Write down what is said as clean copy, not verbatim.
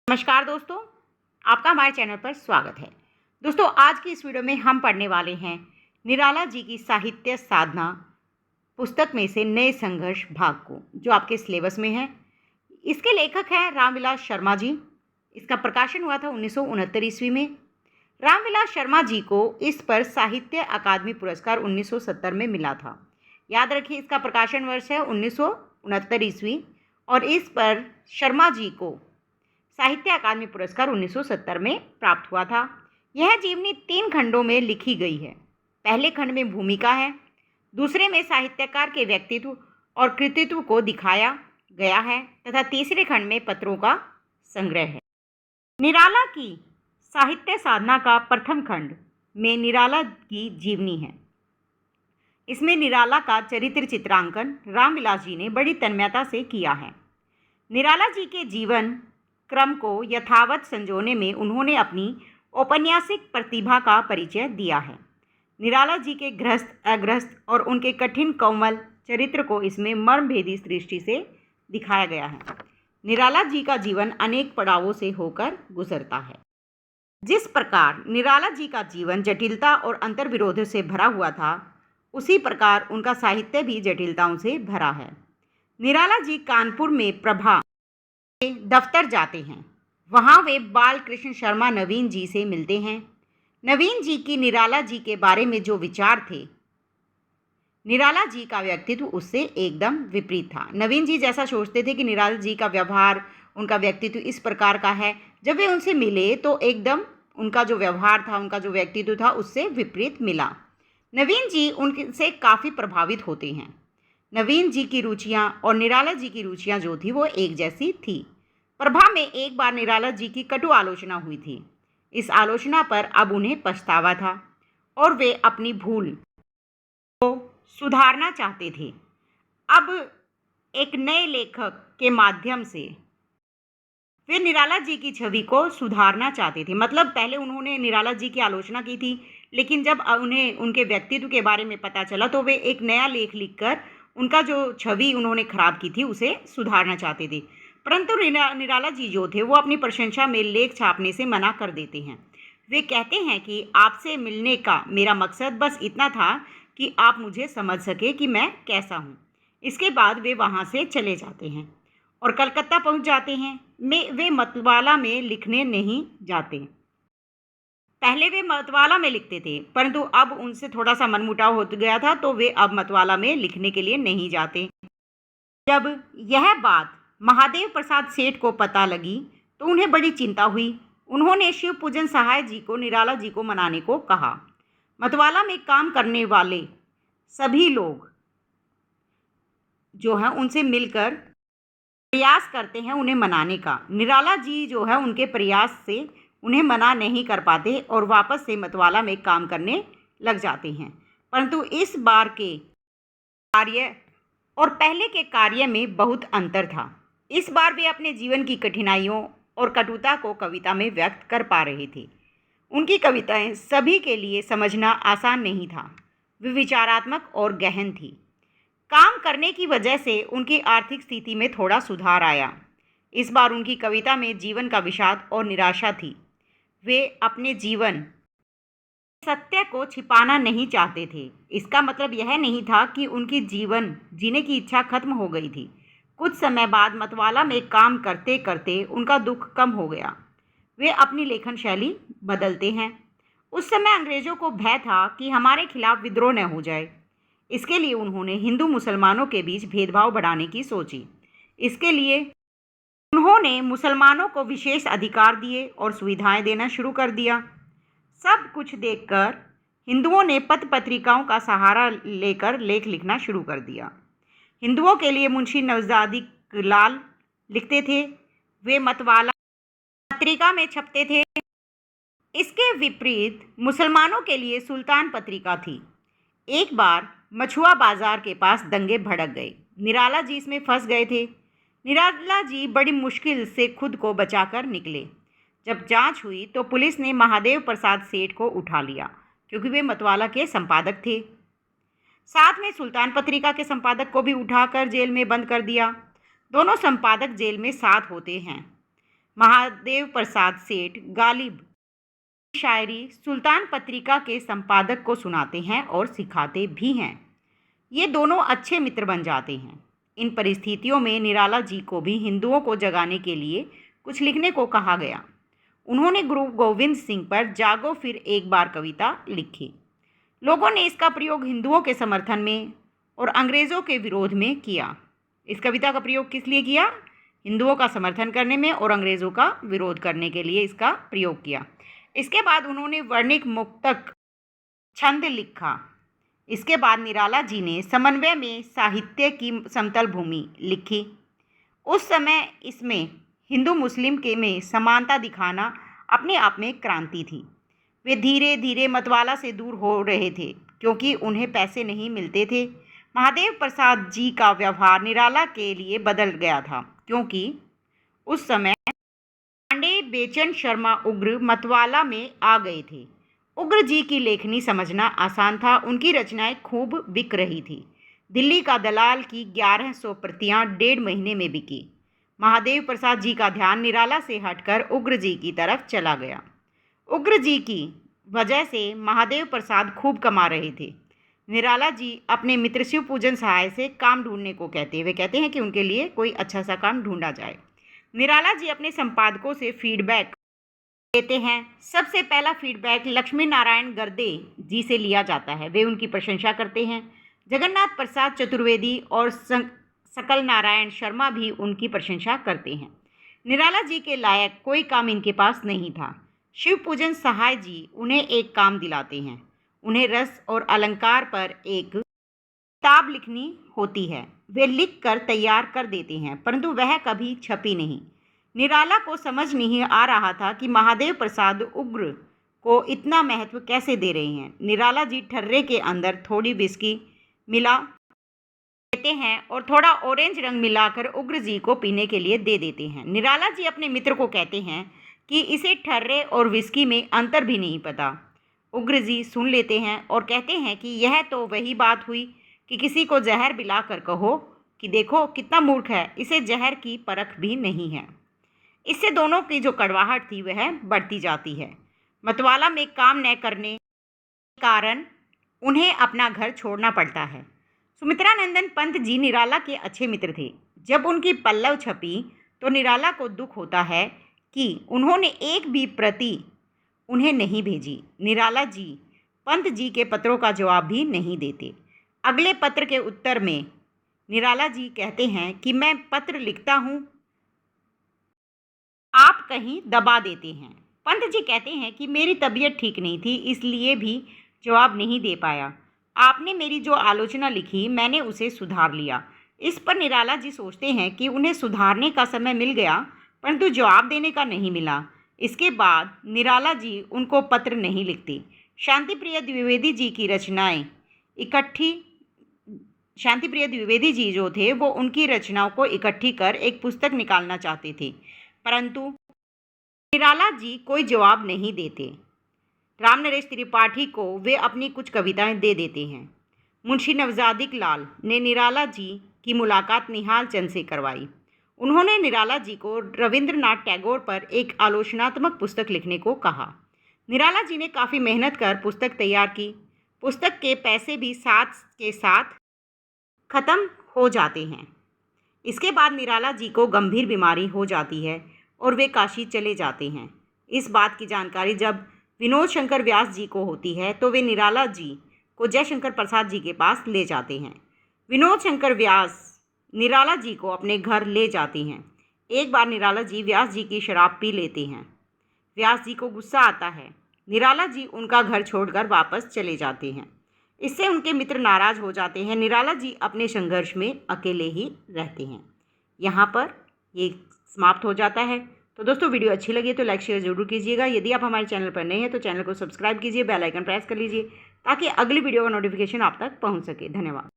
नमस्कार दोस्तों, आपका हमारे चैनल पर स्वागत है। दोस्तों, आज की इस वीडियो में हम पढ़ने वाले हैं निराला जी की साहित्य साधना पुस्तक में से नए संघर्ष भाग को, जो आपके सिलेबस में है। इसके लेखक हैं रामविलास शर्मा जी। इसका प्रकाशन हुआ था 1969 ईस्वी में। रामविलास शर्मा जी को इस पर साहित्य अकादमी पुरस्कार 1970 में मिला था। याद रखिए, इसका प्रकाशन वर्ष है 1969 ईस्वी और इस पर शर्मा जी को साहित्य अकादमी पुरस्कार 1970 में प्राप्त हुआ था। यह जीवनी 3 खंडों में लिखी गई है। पहले खंड में भूमिका है, दूसरे में साहित्यकार के व्यक्तित्व और कृतित्व को दिखाया गया है तथा तीसरे खंड में पत्रों का संग्रह है। निराला की साहित्य साधना का प्रथम खंड में निराला की जीवनी है। इसमें निराला का चरित्र चित्रांकन रामविलास जी ने बड़ी तन्मयता से किया है। निराला जी के जीवन क्रम को यथावत संजोने में उन्होंने अपनी औपन्यासिक प्रतिभा का परिचय दिया है। निराला जी के गृहस्थ, अगृहस्थ और उनके कठिन कोमल चरित्र को इसमें मर्मभेदी दृष्टि से दिखाया गया है। निराला जी का जीवन अनेक पड़ावों से होकर गुजरता है। जिस प्रकार निराला जी का जीवन जटिलता और अंतर्विरोध से भरा हुआ था, उसी प्रकार उनका साहित्य भी जटिलताओं से भरा है। निराला जी कानपुर में प्रभा दफ्तर जाते हैं। वहाँ वे बालकृष्ण शर्मा नवीन जी से मिलते हैं। नवीन जी की निराला जी के बारे में जो विचार थे, निराला जी का व्यक्तित्व उससे एकदम विपरीत था। नवीन जी जैसा सोचते थे कि निराला जी का व्यवहार, उनका व्यक्तित्व इस प्रकार का है, जब वे उनसे मिले तो एकदम उनका जो व्यवहार था, उनका जो व्यक्तित्व था, उससे विपरीत मिला। नवीन जी उनसे काफ़ी प्रभावित होते हैं। नवीन जी की रुचियाँ और निराला जी की रुचियाँ जो थी वो एक जैसी थी। प्रभा में एक बार निराला जी की कटु आलोचना हुई थी। इस आलोचना पर अब उन्हें पछतावा था और वे अपनी भूल को सुधारना चाहते थे। अब एक नए लेखक के माध्यम से वे निराला जी की छवि को सुधारना चाहते थे। मतलब पहले उन्होंने निराला जी की आलोचना की थी, लेकिन जब उन्हें उनके व्यक्तित्व के बारे में पता चला तो वे एक नया लेख लिखकर उनका जो छवि उन्होंने खराब की थी उसे सुधारना चाहते थे। परंतु निराला जी जो थे वो अपनी प्रशंसा में लेख छापने से मना कर देते हैं। वे कहते हैं कि आपसे मिलने का मेरा मकसद बस इतना था कि आप मुझे समझ सके कि मैं कैसा हूँ। इसके बाद वे वहाँ से चले जाते हैं और कलकत्ता पहुँच जाते हैं। वे मतवाला में लिखने नहीं जाते। पहले वे मतवाला में लिखते थे, परंतु अब उनसे थोड़ा सा मनमुटाव हो गया था, तो वे अब मतवाला में लिखने के लिए नहीं जाते। जब यह बात महादेव प्रसाद सेठ को पता लगी तो उन्हें बड़ी चिंता हुई। उन्होंने शिव पूजन सहाय जी को निराला जी को मनाने को कहा। मतवाला में काम करने वाले सभी लोग जो हैं उनसे मिलकर प्रयास करते हैं उन्हें मनाने का। निराला जी जो है उनके प्रयास से उन्हें मना नहीं कर पाते और वापस से मतवाला में काम करने लग जाते हैं। परंतु इस बार के कार्य और पहले के कार्य में बहुत अंतर था। इस बार वे अपने जीवन की कठिनाइयों और कटुता को कविता में व्यक्त कर पा रहे थे। उनकी कविताएं सभी के लिए समझना आसान नहीं था। वे विचारात्मक और गहन थी। काम करने की वजह से उनकी आर्थिक स्थिति में थोड़ा सुधार आया। इस बार उनकी कविता में जीवन का विषाद और निराशा थी। वे अपने जीवन सत्य को छिपाना नहीं चाहते थे। इसका मतलब यह नहीं था कि उनकी जीवन जीने की इच्छा खत्म हो गई थी। कुछ समय बाद मतवाला में काम करते करते उनका दुख कम हो गया। वे अपनी लेखन शैली बदलते हैं। उस समय अंग्रेज़ों को भय था कि हमारे खिलाफ विद्रोह न हो जाए। इसके लिए उन्होंने हिंदू मुसलमानों के बीच भेदभाव बढ़ाने की सोची। इसके लिए उन्होंने मुसलमानों को विशेष अधिकार दिए और सुविधाएं देना शुरू कर दिया। सब कुछ देखकर हिंदुओं ने पत्र पत्रिकाओं का सहारा लेकर लेख लिखना शुरू कर दिया। हिंदुओं के लिए मुंशी नवजादी लाल लिखते थे। वे मतवाला पत्रिका में छपते थे। इसके विपरीत मुसलमानों के लिए सुल्तान पत्रिका थी। एक बार मछुआ बाजार के पास दंगे भड़क गए। निराला जी इसमें फंस गए थे। निराला जी बड़ी मुश्किल से खुद को बचाकर निकले। जब जांच हुई तो पुलिस ने महादेव प्रसाद सेठ को उठा लिया, क्योंकि वे मतवाला के संपादक थे। साथ में सुल्तान पत्रिका के संपादक को भी उठाकर जेल में बंद कर दिया। दोनों संपादक जेल में साथ होते हैं। महादेव प्रसाद सेठ गालिब शायरी सुल्तान पत्रिका के संपादक को सुनाते हैं और सिखाते भी हैं। ये दोनों अच्छे मित्र बन जाते हैं। इन परिस्थितियों में निराला जी को भी हिंदुओं को जगाने के लिए कुछ लिखने को कहा गया। उन्होंने गुरु गोविंद सिंह पर जागो फिर एक बार कविता लिखी। लोगों ने इसका प्रयोग हिंदुओं के समर्थन में और अंग्रेज़ों के विरोध में किया। इस कविता का प्रयोग किस लिए किया? हिंदुओं का समर्थन करने में और अंग्रेज़ों का विरोध करने के लिए इसका प्रयोग किया। इसके बाद उन्होंने वर्णिक मुक्तक छंद लिखा। इसके बाद निराला जी ने समन्वय में साहित्य की समतल भूमि लिखी। उस समय इसमें हिंदू मुस्लिम के में समानता दिखाना अपने आप में क्रांति थी। वे धीरे धीरे मतवाला से दूर हो रहे थे क्योंकि उन्हें पैसे नहीं मिलते थे। महादेव प्रसाद जी का व्यवहार निराला के लिए बदल गया था क्योंकि उस समय पांडे बेचन शर्मा उग्र मतवाला में आ गए थे। उग्र जी की लेखनी समझना आसान था। उनकी रचनाएं खूब बिक रही थी। दिल्ली का दलाल की 1100 प्रतियां 1.5 महीने में बिकी। महादेव प्रसाद जी का ध्यान निराला से हटकर उग्र जी की तरफ चला गया। उग्र जी की वजह से महादेव प्रसाद खूब कमा रहे थे। निराला जी अपने मित्र शिव पूजन सहाय से काम ढूंढने को कहते हैं। वे कहते हैं कि उनके लिए कोई अच्छा सा काम ढूंढा जाए। निराला जी अपने संपादकों से फीडबैक देते हैं। सबसे पहला फीडबैक लक्ष्मी नारायण गर्दे जी से लिया जाता है। वे उनकी प्रशंसा करते हैं। जगन्नाथ प्रसाद चतुर्वेदी और सकल नारायण शर्मा भी उनकी प्रशंसा करते हैं। निराला जी के लायक कोई काम इनके पास नहीं था। शिव पूजन सहाय जी उन्हें एक काम दिलाते हैं। उन्हें रस और अलंकार पर एक किताब लिखनी होती है। वे लिख कर तैयार कर देते हैं परंतु वह कभी छपी नहीं। निराला को समझ नहीं आ रहा था कि महादेव प्रसाद उग्र को इतना महत्व कैसे दे रहे हैं। निराला जी ठर्रे के अंदर थोड़ी विस्की मिला देते हैं और थोड़ा ऑरेंज रंग मिलाकर उग्र जी को पीने के लिए दे देते हैं। निराला जी अपने मित्र को कहते हैं कि इसे ठर्रे और विस्की में अंतर भी नहीं पता। उग्र जी सुन लेते हैं और कहते हैं कि यह तो वही बात हुई कि किसी को जहर पिलाकर कहो कि देखो कितना मूर्ख है, इसे जहर की परख भी नहीं है। इससे दोनों की जो कड़वाहट थी वह बढ़ती जाती है। मतवाला में काम न करने के कारण उन्हें अपना घर छोड़ना पड़ता है। सुमित्रानंदन पंत जी निराला के अच्छे मित्र थे। जब उनकी पल्लव छपी तो निराला को दुख होता है कि उन्होंने एक भी प्रति उन्हें नहीं भेजी। निराला जी पंत जी के पत्रों का जवाब भी नहीं देते। अगले पत्र के उत्तर में निराला जी कहते हैं कि मैं पत्र लिखता हूँ, आप कहीं दबा देते हैं। पंत जी कहते हैं कि मेरी तबीयत ठीक नहीं थी इसलिए भी जवाब नहीं दे पाया। आपने मेरी जो आलोचना लिखी मैंने उसे सुधार लिया। इस पर निराला जी सोचते हैं कि उन्हें सुधारने का समय मिल गया परंतु जवाब देने का नहीं मिला। इसके बाद निराला जी उनको पत्र नहीं लिखते। शांतिप्रिय द्विवेदी जी की रचनाएं शांतिप्रिय द्विवेदी जी जो थे वो उनकी रचनाओं को इकट्ठी कर एक पुस्तक निकालना चाहते थे परंतु निराला जी कोई जवाब नहीं देते। राम नरेश त्रिपाठी को वे अपनी कुछ कविताएं दे देते हैं। मुंशी नवजादिक लाल ने निराला जी की मुलाकात निहाल चंद से करवाई। उन्होंने निराला जी को रविंद्रनाथ टैगोर पर एक आलोचनात्मक पुस्तक लिखने को कहा। निराला जी ने काफ़ी मेहनत कर पुस्तक तैयार की। पुस्तक के पैसे भी साथ के साथ ख़त्म हो जाते हैं। इसके बाद निराला जी को गंभीर बीमारी हो जाती है और वे काशी चले जाते हैं। इस बात की जानकारी जब विनोद शंकर व्यास जी को होती है तो वे निराला जी को जयशंकर प्रसाद जी के पास ले जाते हैं। विनोद शंकर व्यास निराला जी को अपने घर ले जाते हैं। एक बार निराला जी व्यास जी की शराब पी लेते हैं। व्यास जी को गुस्सा आता है। निराला जी उनका घर छोड़कर वापस चले जाते हैं। इससे उनके मित्र नाराज हो जाते हैं। निराला जी अपने संघर्ष में अकेले ही रहते हैं। यहाँ पर ये समाप्त हो जाता है। तो दोस्तों वीडियो अच्छी लगी तो लाइक शेयर जरूर कीजिएगा। यदि आप हमारे चैनल पर नए हैं तो चैनल को सब्सक्राइब कीजिए, बेल आइकन प्रेस कर लीजिए ताकि अगली वीडियो का नोटिफिकेशन आप तक पहुँच सके। धन्यवाद।